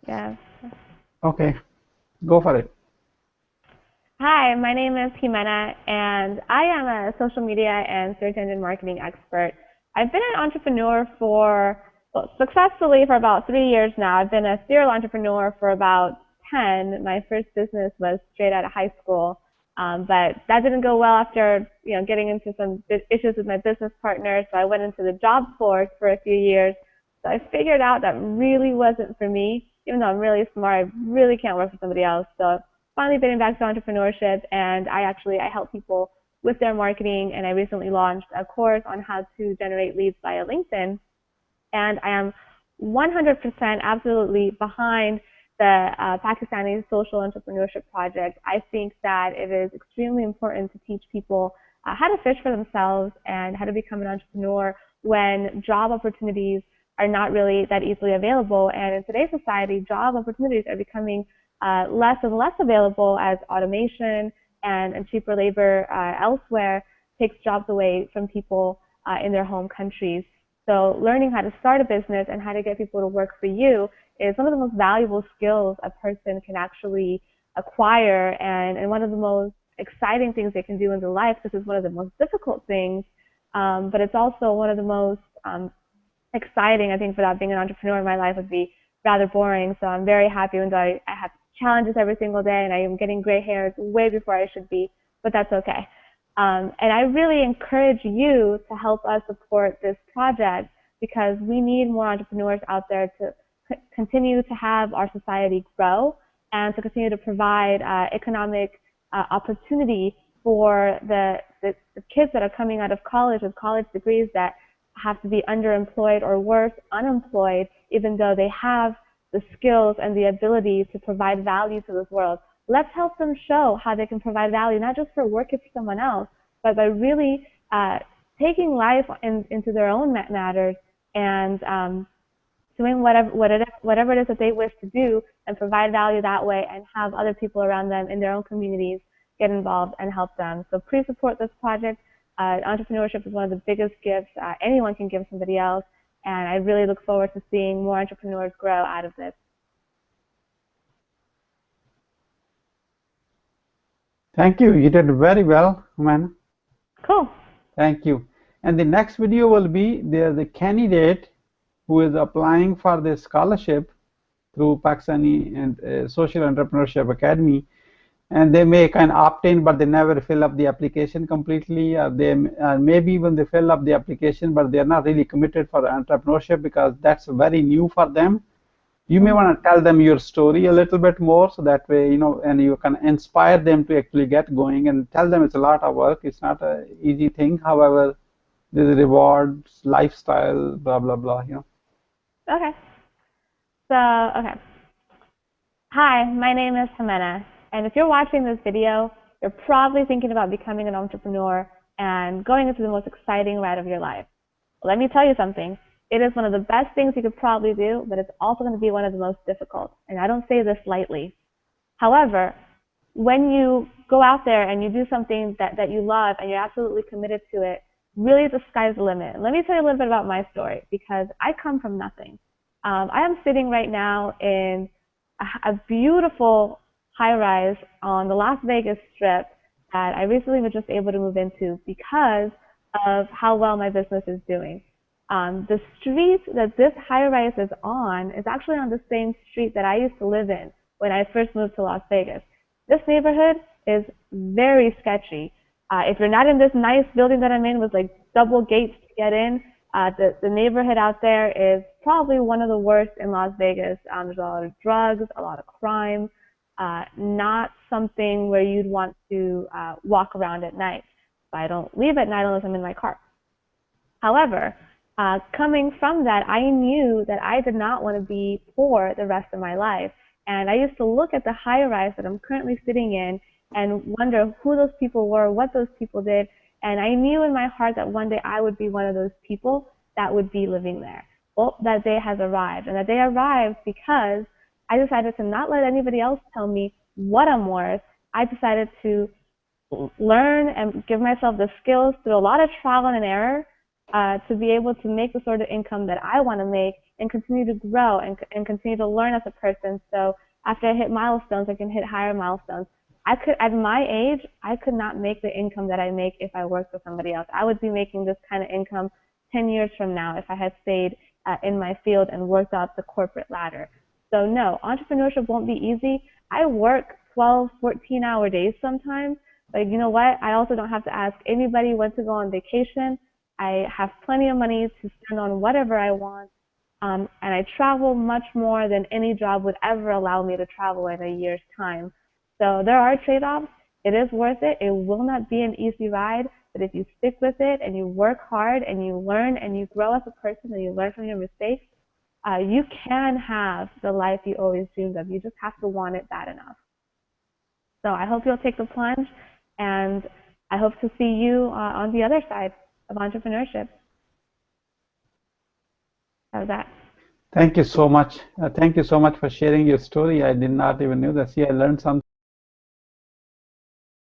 Yeah. Okay, go for it. Hi, my name is Jimena, and I am a social media and search engine marketing expert. I've been an entrepreneur successfully for about 3 years now. I've been a serial entrepreneur for about 10. My first business was straight out of high school, but that didn't go well after getting into some issues with my business partner. So I went into the job force for a few years. So I figured out that really wasn't for me. Even though I'm really smart, I really can't work for somebody else. So finally getting back to entrepreneurship, and I help people with their marketing, and I recently launched a course on how to generate leads via LinkedIn, and I am 100% absolutely behind the Pakistani social entrepreneurship project. I think that it is extremely important to teach people how to fish for themselves and how to become an entrepreneur when job opportunities are not really that easily available. And in today's society, job opportunities are becoming less and less available as automation and cheaper labor elsewhere takes jobs away from people in their home countries. So learning how to start a business and how to get people to work for you is one of the most valuable skills a person can actually acquire, and one of the most exciting things they can do in their life. This is one of the most difficult things, but it's also one of the most exciting. I think without being an entrepreneur, my life would be rather boring. So I'm very happy when I have challenges every single day, and I am getting gray hairs way before I should be, but that's okay. And I really encourage you to help us support this project because we need more entrepreneurs out there to continue to have our society grow and to continue to provide economic opportunity for the kids that are coming out of college with college degrees that have to be underemployed or worse, unemployed, even though they have the skills and the ability to provide value to this world. Let's help them show how they can provide value, not just for working for someone else, but by really taking life into their own matters and doing whatever it is that they wish to do and provide value that way and have other people around them in their own communities get involved and help them. So please support this project. Entrepreneurship is one of the biggest gifts anyone can give somebody else, and I really look forward to seeing more entrepreneurs grow out of this. Thank you. You did very well, man. Cool. Thank you. And the next video will be there's a candidate who is applying for this scholarship through Pakistani and Social Entrepreneurship Academy, and they may kind of opt in, but they never fill up the application completely. Or they maybe even they fill up the application, but they are not really committed for entrepreneurship because that's very new for them. You may Mm-hmm. want to tell them your story a little bit more so that way, and you can inspire them to actually get going and tell them it's a lot of work. It's not an easy thing. However, there's rewards, lifestyle, blah, blah, blah. Okay. Okay. Hi, my name is Jimena, and if you're watching this video, you're probably thinking about becoming an entrepreneur and going into the most exciting ride of your life. Let me tell you something. It is one of the best things you could probably do, but it's also going to be one of the most difficult. And I don't say this lightly. However, when you go out there and you do something that you love and you're absolutely committed to it, really the sky's the limit. Let me tell you a little bit about my story because I come from nothing. I am sitting right now in a beautiful high rise on the Las Vegas Strip that I recently was just able to move into because of how well my business is doing. The street that this high rise is on is actually on the same street that I used to live in when I first moved to Las Vegas. This neighborhood is very sketchy. If you're not in this nice building that I'm in with like double gates to get in, the neighborhood out there is probably one of the worst in Las Vegas. There's a lot of drugs, a lot of crime, not something where you'd want to walk around at night. So I don't leave at night unless I'm in my car. However, coming from that, I knew that I did not want to be poor the rest of my life. And I used to look at the high rise that I'm currently sitting in and wonder who those people were, what those people did. And I knew in my heart that one day I would be one of those people that would be living there. Well, that day has arrived. And that day arrived because I decided to not let anybody else tell me what I'm worth. I decided to learn and give myself the skills through a lot of trial and error to be able to make the sort of income that I want to make and continue to grow and continue to learn as a person. So after I hit milestones, I can hit higher milestones. At my age, I could not make the income that I make if I worked with somebody else. I would be making this kind of income 10 years from now if I had stayed in my field and worked up the corporate ladder. So no, entrepreneurship won't be easy. I work 12, 14-hour days sometimes, but you know what? I also don't have to ask anybody when to go on vacation. I have plenty of money to spend on whatever I want. And I travel much more than any job would ever allow me to travel in a year's time. So there are trade-offs. It is worth it. It will not be an easy ride, but if you stick with it and you work hard and you learn and you grow as a person and you learn from your mistakes, you can have the life you always dreamed of. You just have to want it bad enough. So I hope you'll take the plunge, and I hope to see you on the other side of entrepreneurship. How's that? Thank you so much. Thank you so much for sharing your story. I did not even know that. See, I learned something.